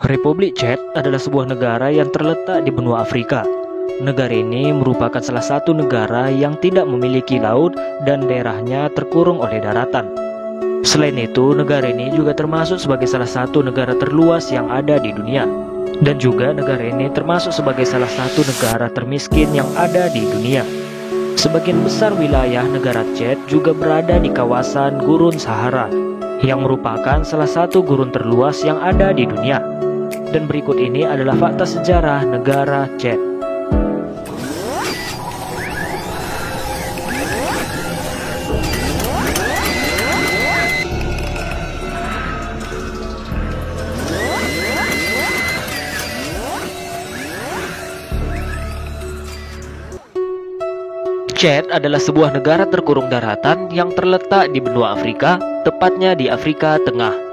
Republik Chad adalah sebuah negara yang terletak di benua Afrika. Negara ini merupakan salah satu negara yang tidak memiliki laut dan daerahnya terkurung oleh daratan. Selain itu, negara ini juga termasuk sebagai salah satu negara terluas yang ada di dunia. Dan juga negara ini termasuk sebagai salah satu negara termiskin yang ada di dunia. Sebagian besar wilayah negara Chad juga berada di kawasan Gurun Sahara, yang merupakan salah satu gurun terluas yang ada di dunia. Dan berikut ini adalah fakta sejarah negara Chad. Chad adalah sebuah negara terkurung daratan yang terletak di benua Afrika, tepatnya di Afrika Tengah.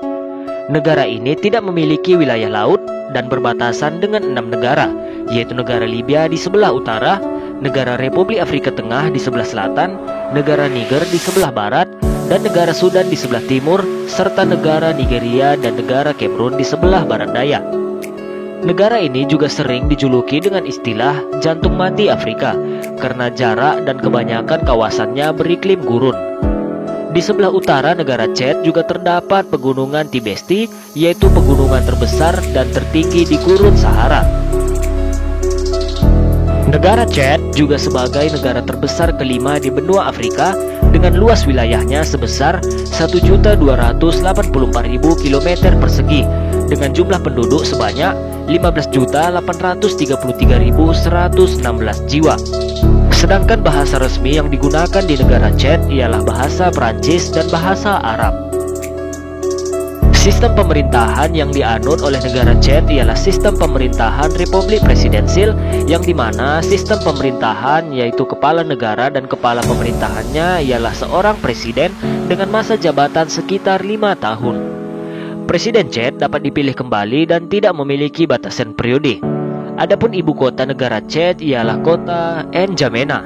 Negara ini tidak memiliki wilayah laut dan berbatasan dengan 6 negara, yaitu negara Libya di sebelah utara, negara Republik Afrika Tengah di sebelah selatan, negara Niger di sebelah barat, dan negara Sudan di sebelah timur, serta negara Nigeria dan negara Kamerun di sebelah barat daya. Negara ini juga sering dijuluki dengan istilah jantung mati Afrika karena jarak dan kebanyakan kawasannya beriklim gurun. Di sebelah utara negara Chad juga terdapat pegunungan Tibesti, yaitu pegunungan terbesar dan tertinggi di Gurun Sahara. Negara Chad juga sebagai negara terbesar kelima di benua Afrika dengan luas wilayahnya sebesar 1.284.000 km persegi dengan jumlah penduduk sebanyak 15.833.116 jiwa. Sedangkan bahasa resmi yang digunakan di negara Chad ialah bahasa Perancis dan bahasa Arab. Sistem pemerintahan yang dianut oleh negara Chad ialah sistem pemerintahan Republik Presidensil, yang dimana sistem pemerintahan yaitu kepala negara dan kepala pemerintahannya ialah seorang presiden dengan masa jabatan sekitar 5 tahun. Presiden Chad dapat dipilih kembali dan tidak memiliki batasan periode. Adapun ibu kota negara Chad ialah kota N'Djamena.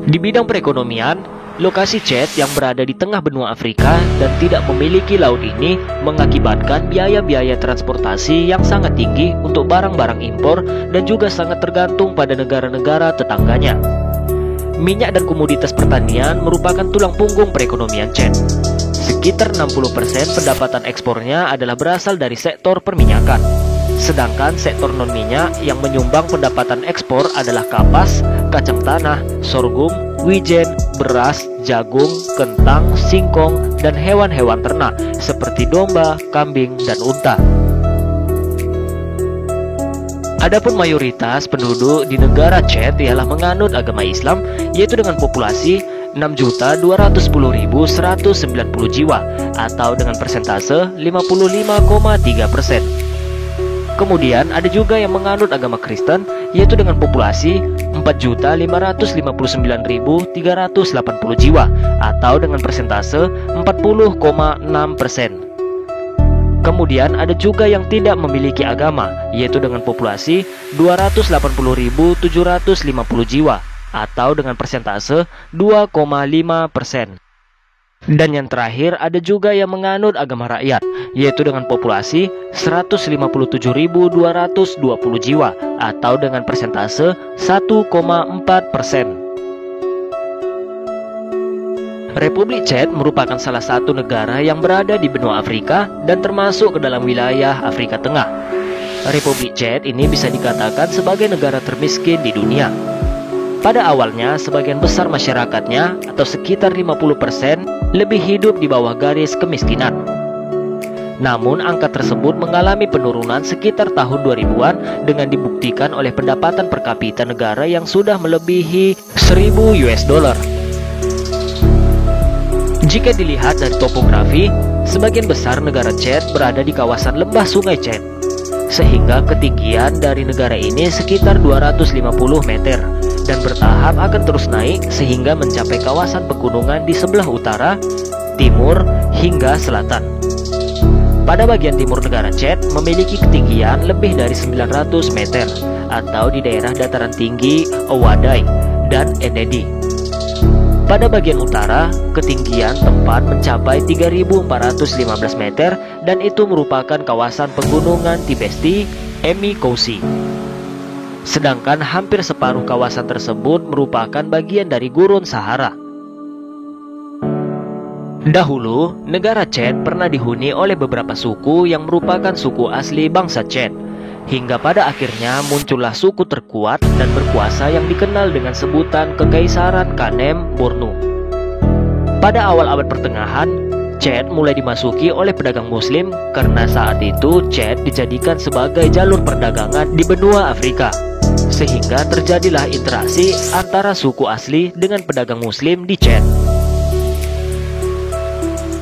Di bidang perekonomian, lokasi Chad yang berada di tengah benua Afrika dan tidak memiliki laut ini mengakibatkan biaya-biaya transportasi yang sangat tinggi untuk barang-barang impor dan juga sangat tergantung pada negara-negara tetangganya. Minyak dan komoditas pertanian merupakan tulang punggung perekonomian Chad. Sekitar 60% pendapatan ekspornya adalah berasal dari sektor perminyakan. Sedangkan sektor non-minyak yang menyumbang pendapatan ekspor adalah kapas, kacang tanah, sorghum, wijen, beras, jagung, kentang, singkong, dan hewan-hewan ternak seperti domba, kambing, dan unta. Adapun mayoritas penduduk di negara Chad ialah menganut agama Islam, yaitu dengan populasi 6.210.190 jiwa atau dengan persentase 55,3%. Kemudian ada juga yang menganut agama Kristen, yaitu dengan populasi 4.559.380 jiwa atau dengan persentase 40,6%. Kemudian ada juga yang tidak memiliki agama, yaitu dengan populasi 280.750 jiwa atau dengan persentase 2,5%. Dan yang terakhir ada juga yang menganut agama rakyat, yaitu dengan populasi 157.220 jiwa atau dengan persentase 1,4%. Republik Chad merupakan salah satu negara yang berada di benua Afrika dan termasuk ke dalam wilayah Afrika Tengah. Republik Chad ini bisa dikatakan sebagai negara termiskin di dunia. Pada awalnya, sebagian besar masyarakatnya atau sekitar 50% lebih hidup di bawah garis kemiskinan. Namun, angka tersebut mengalami penurunan sekitar tahun 2000-an dengan dibuktikan oleh pendapatan per kapita negara yang sudah melebihi $1.000. Jika dilihat dari topografi, sebagian besar negara Chad berada di kawasan lembah sungai Chad, sehingga ketinggian dari negara ini sekitar 250 meter. Dan bertahap akan terus naik sehingga mencapai kawasan pegunungan di sebelah utara, timur, hingga selatan. Pada bagian timur negara Chad memiliki ketinggian lebih dari 900 meter atau di daerah dataran tinggi Ouaddaï dan Enedi. Pada bagian utara, ketinggian tempat mencapai 3.415 meter dan itu merupakan kawasan pegunungan Tibesti, Emi Kousi. Sedangkan hampir separuh kawasan tersebut merupakan bagian dari gurun Sahara. Dahulu, negara Chad pernah dihuni oleh beberapa suku yang merupakan suku asli bangsa Chad. Hingga pada akhirnya muncullah suku terkuat dan berkuasa yang dikenal dengan sebutan Kekaisaran Kanem Bornu. Pada awal abad pertengahan, Chad mulai dimasuki oleh pedagang muslim karena saat itu Chad dijadikan sebagai jalur perdagangan di benua Afrika. Sehingga terjadilah interaksi antara suku asli dengan pedagang muslim di Chad.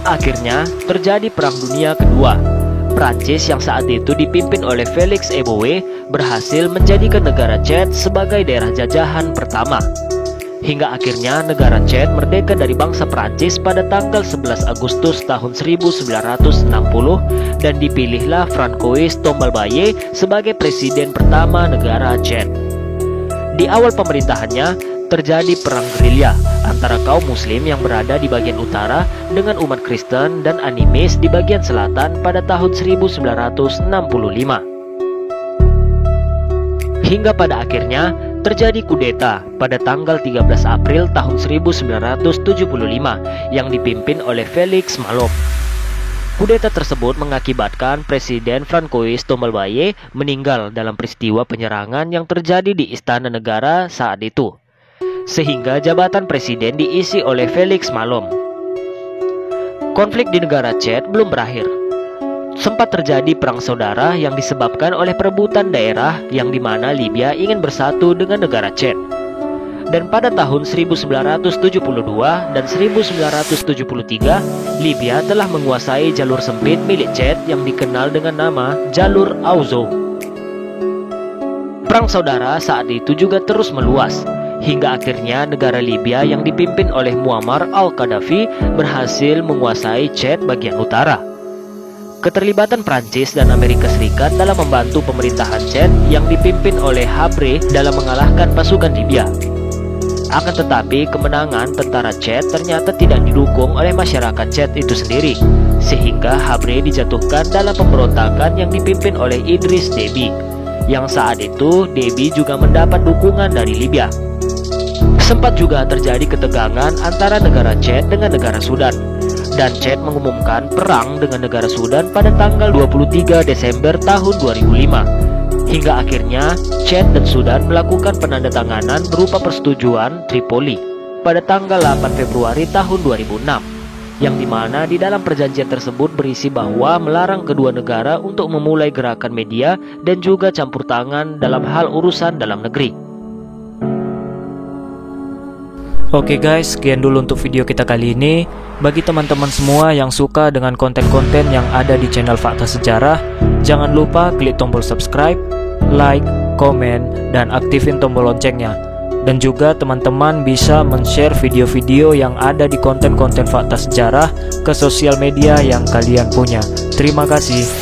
Akhirnya terjadi Perang Dunia Kedua. Prancis yang saat itu dipimpin oleh Felix Eboe berhasil menjadikan negara Chad sebagai daerah jajahan pertama. Hingga akhirnya negara Chad merdeka dari bangsa Prancis pada tanggal 11 Agustus tahun 1960 dan dipilihlah Francois Tombalbaye sebagai presiden pertama negara Chad. Di awal pemerintahannya terjadi perang gerilya antara kaum muslim yang berada di bagian utara dengan umat Kristen dan animis di bagian selatan pada tahun 1965. Hingga pada akhirnya terjadi kudeta pada tanggal 13 April tahun 1975 yang dipimpin oleh Felix Malom. Kudeta tersebut mengakibatkan Presiden Francois Tombalbaye meninggal dalam peristiwa penyerangan yang terjadi di Istana Negara saat itu. Sehingga jabatan presiden diisi oleh Felix Malom. Konflik di negara Chad belum berakhir. Sempat terjadi perang saudara yang disebabkan oleh perebutan daerah yang dimana Libya ingin bersatu dengan negara Chad. Dan pada tahun 1972 dan 1973, Libya telah menguasai jalur sempit milik Chad yang dikenal dengan nama Jalur Auzo. Perang saudara saat itu juga terus meluas. Hingga akhirnya negara Libya yang dipimpin oleh Muammar al-Qaddafi berhasil menguasai Chad bagian utara. Keterlibatan Prancis dan Amerika Serikat dalam membantu pemerintahan Chad yang dipimpin oleh Habré dalam mengalahkan pasukan Libya. Akan tetapi kemenangan tentara Chad ternyata tidak didukung oleh masyarakat Chad itu sendiri, sehingga Habré dijatuhkan dalam pemberontakan yang dipimpin oleh Idris Deby, yang saat itu Deby juga mendapat dukungan dari Libya. Sempat juga terjadi ketegangan antara negara Chad dengan negara Sudan, dan Chad mengumumkan perang dengan negara Sudan pada tanggal 23 Desember tahun 2005. Hingga akhirnya Chad dan Sudan melakukan penandatanganan berupa persetujuan Tripoli pada tanggal 8 Februari tahun 2006, yang dimana di dalam perjanjian tersebut berisi bahwa melarang kedua negara untuk memulai gerakan media dan juga campur tangan dalam hal urusan dalam negeri. Oke guys, sekian dulu untuk video kita kali ini. Bagi teman-teman semua yang suka dengan konten-konten yang ada di channel Fakta Sejarah, jangan lupa klik tombol subscribe, like, komen, dan aktifin tombol loncengnya. Dan juga teman-teman bisa men-share video-video yang ada di konten-konten Fakta Sejarah ke sosial media yang kalian punya. Terima kasih.